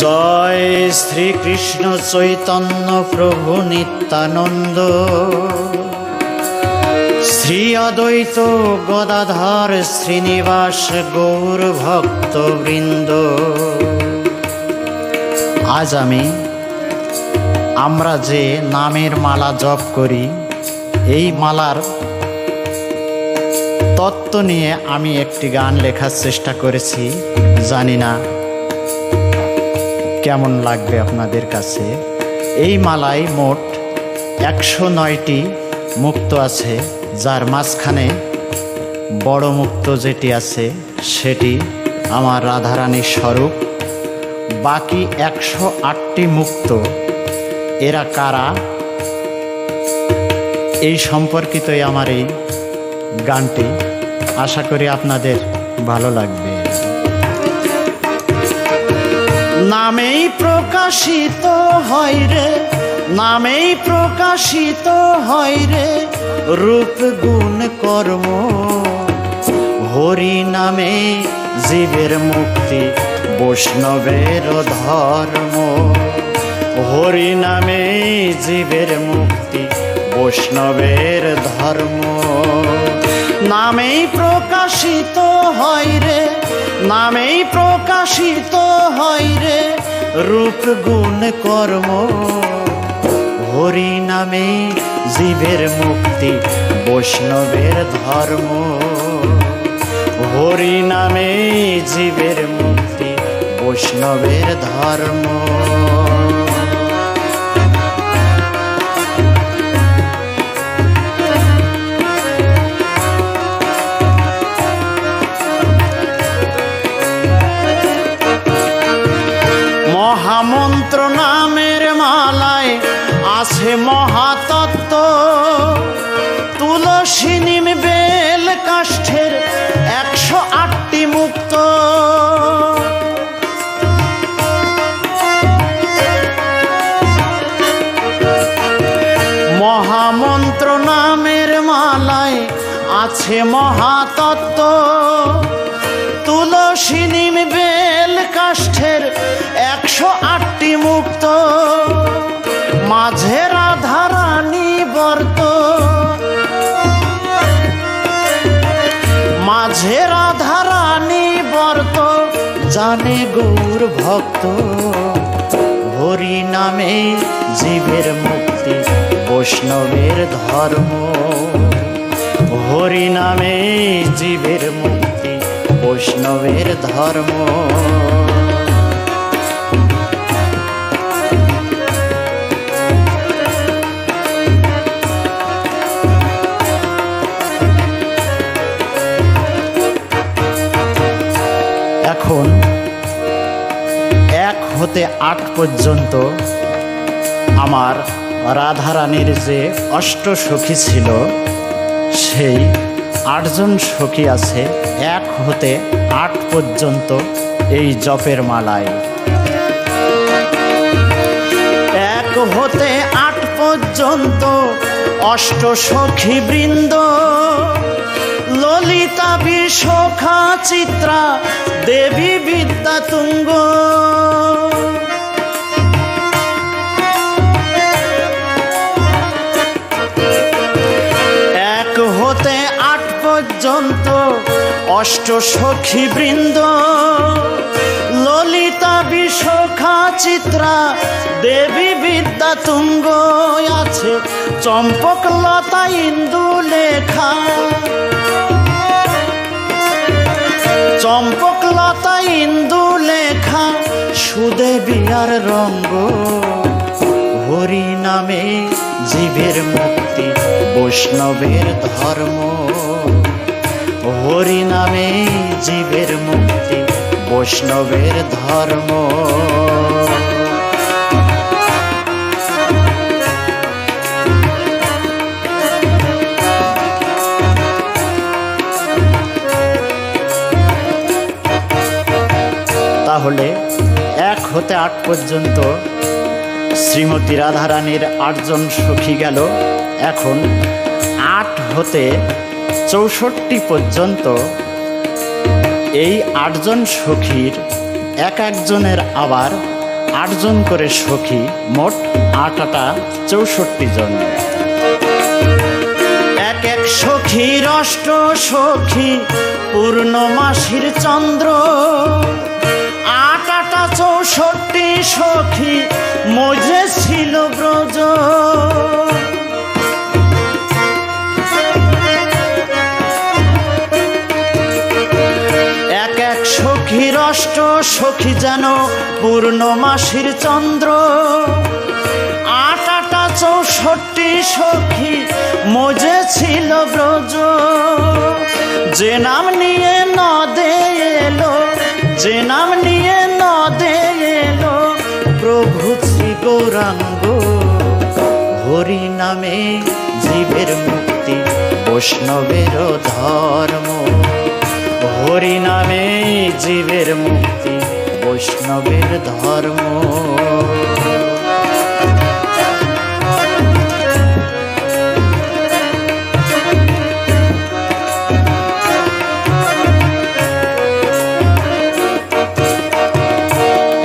জয় শ্রীকৃষ্ণ চৈতন্য প্রভু নিত্যানন্দ, শ্রী অদ্বৈত গদাধর শ্রীনিবাস গৌর ভক্তবৃন্দ। আজ আমরা যে নামের মালা জপ করি, এই মালার তত্ত্ব নিয়ে আমি একটি গান লেখার চেষ্টা করেছি। জানি না কেমন লাগবে আপনাদের কাছে। এই মালায় মোট 109টি মুক্ত আছে, যার মাঝখানে বড় মুক্ত যেটি আছে সেটি আমার রাধারানীর স্বরূপ। বাকি 108টি মুক্ত এরা কারা, এই সম্পর্কিতই আমার এই গানটি। আশা করি আপনাদের ভালো লাগবে। নামেই প্রকাশিত হয় রে, নামেই প্রকাশিত হয় রে রূপ গুণ কর্ম। হরি নামে জীবের মুক্তি, বৈষ্ণবের ধর্ম। হরি নামে জীবের মুক্তি, বৈষ্ণবের ধর্ম। নামেই প্রকাশিত হয় রে, নামেই প্রকাশিত হয় রে রূপ গুণ কর্ম। হরি নামে জীবের মুক্তি, বৈষ্ণবের ধর্ম। হরি নামে জীবের মুক্তি, বৈষ্ণবের ধর্ম। মহামন্ত্র নামের মালায় আছে মহাতত্ত্ব। তুলসী নিম বেল কাষ্ঠের 108টি মুক্ত। মহামন্ত্র নামের মালায় আছে মহাতত্ত্ব। তুলসী নিম বেল কাষ্ঠের 108টি মুক্ত। মাঝে রাধারানী বর্ত, মাঝে রাধারানী বর্ত জানে গৌর ভক্ত। হরি নামে জীবের মুক্তি, বৈষ্ণবের ধর্ম। হরি নামে জীবের মুক্তি, বৈষ্ণবের ধর্ম। এখন 1 হতে 8 পর্যন্ত আমার রাধারানীর যে অষ্টসখী ছিল, সেই 8 জন সখী আছে 1 হতে 8 পর্যন্ত এই জপের মালায়। 1 হতে 8 পর্যন্ত অষ্টসখী বৃন্দ। ললিতা বিশোখা চিত্রা দেবী বিদ্যা তুঙ্গ। 1 হতে 8 পর্যন্ত অষ্টসখী বৃন্দ। ললিতা বিশোখা চিত্রা দেবী বিদ্যা তুঙ্গ। আছে চম্পক লতা ইন্দু লেখা, চম্পক লতা ইন্দু লেখা সুদেবী আর রঙ্গ। হরি নামে জীবের মুক্তি, বৈষ্ণবের ধর্ম। হরি নামে জীবের মুক্তি, বৈষ্ণবের ধর্ম। তাহলে 1 হতে 8 পর্যন্ত শ্রীমতী রাধারানীর 8 জন সখী গেল। এখন 8 হতে 64 পর্যন্ত এই 8 জন সখীর এক একজনের আবার 8 জন করে সখী, মোট 8 জন। এক এক সখীর 8 সখী, পূর্ণমাসীর চন্দ্র। 8 64 সখী, মজে ছিল ব্রজ। এক এক সখীর 8 সখী যেন পূর্ণমাসীর চন্দ্র। 8 64 সখী, মজে ছিল ব্রজ। যে নাম নিয়ে নদে এলো, যে নাম নিয়ে নদে এলো, প্রভু শ্রী গৌরাঙ্গ। হরি নামে জীবের মুক্তি, বৈষ্ণবের ধর্ম। হরি নামে জীবের মুক্তি, বৈষ্ণবের ধর্ম।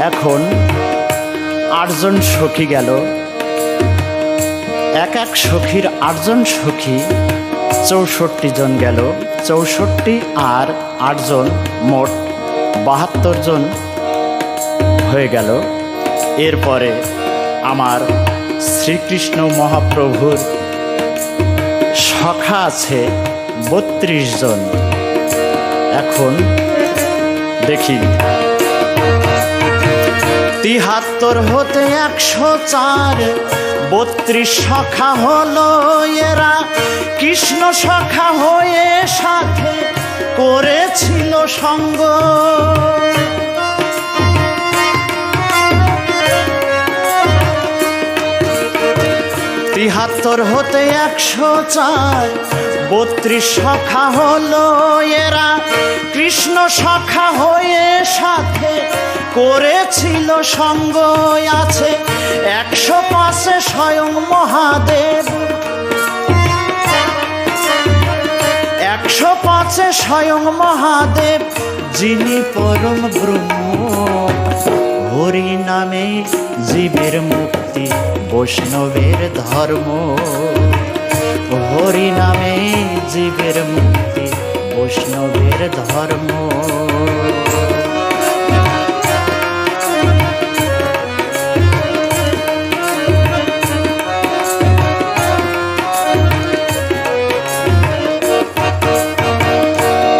এখন 8 জন সখী গেল। এক এক সখীর 8 জন সখী, 64 জন গেল। 64 আর 8 জন, মোট 72 জন হয়ে গেল। এরপরে আমার শ্রীকৃষ্ণ মহাপ্রভুর সখা আছে 32 জন। এখন দেখি 73 হতে 104, 32 সখা হলো এরা। কৃষ্ণ সখা হয়ে সাথে করেছিল সঙ্গ। 73 হতে 104, 32 সখা হলো এরা। কৃষ্ণ সখা হয়ে সাথে করেছিল সঙ্গ। আছে 105 স্বয়ং মহাদেব। 105 স্বয়ং মহাদেব, যিনি পরম ব্রহ্ম। হরি নামে জীবের মুক্তি, বৈষ্ণবের ধর্ম। হরি নামে জীবের মুক্তি, বৈষ্ণবের ধর্ম।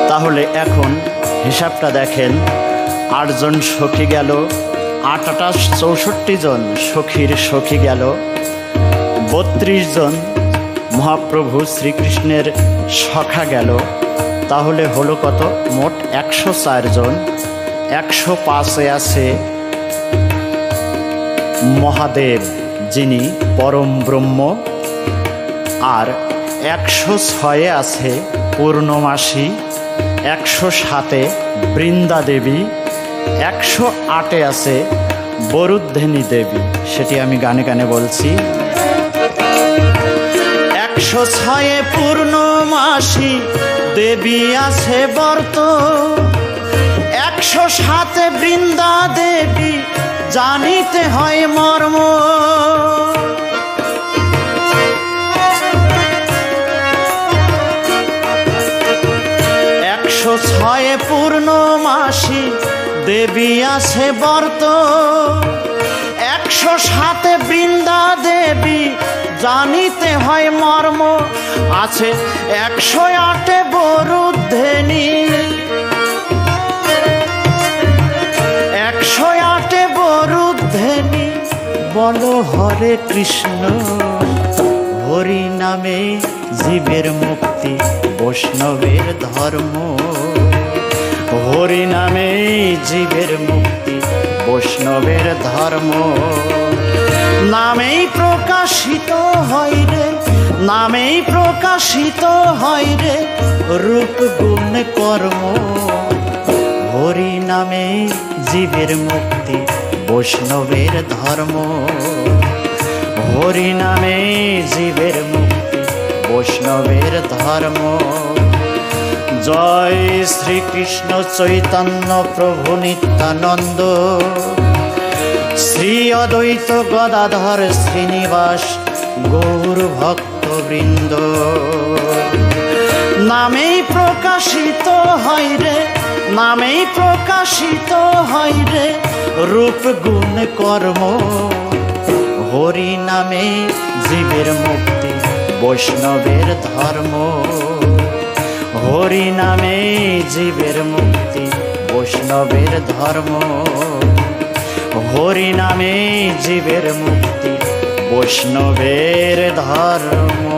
তাহলে এখন হিসাবটা দেখেন, 8 জন সখী গেল, 8 64 জন সখীর সখী গেল, 32 জন মহাপ্রভু শ্রীকৃষ্ণের সখা গেল। তাহলে হলো কত? মোট 104 জন। 105-এ আছে মহাদেব, যিনি পরম ব্রহ্ম। আর 106-এ আছে পূর্ণমাসী। 107-এ বৃন্দা দেবী। 108-এ আছে বরুদ্ধেনী দেবী। সেটি আমি গানে গানে বলছি। 106-এ পূর্ণমাসী দেবী আছে বর্ত। 107-এ বৃন্দা দেবী, জানিতে হয় মর্ম। 106-এ পূর্ণমাসী দেবী আছে বর্ত। 107-এ বৃন্দা দেবী, জানিতে হয় মর্ম। আছে 108-এ বরুদ্ধেনী। 108-এ বরুদ্ধেনী, বলো হরে কৃষ্ণ। হরি নামে জীবের মুক্তি, বৈষ্ণবের ধর্ম। হরি নামে জীবের মুক্তি, বৈষ্ণবের ধর্ম। নামেই প্রকাশিত হয় রে, নামেই প্রকাশিত হয় রে, রূপ গুণ কর্ম। হরি নামে জীবের মুক্তি, বৈষ্ণবের ধর্ম। হরি নামে জীবের মুক্তি, বৈষ্ণবের ধর্ম। জয় শ্রীকৃষ্ণ চৈতন্য প্রভু নিত্যানন্দ। অদ্বৈত গদাধর শ্রীনিবাস গৌর ভক্তবৃন্দ। নামেই প্রকাশিত হয় রে, নামেই প্রকাশিত হয় রে রূপ গুণ কর্ম। হরি নামে জীবের মুক্তি বৈষ্ণবের ধর্ম। হরি নামে জীবের মুক্তি বৈষ্ণবের ধর্ম। হরি নামে জীবের মুক্তি বৈষ্ণবের ধর্ম।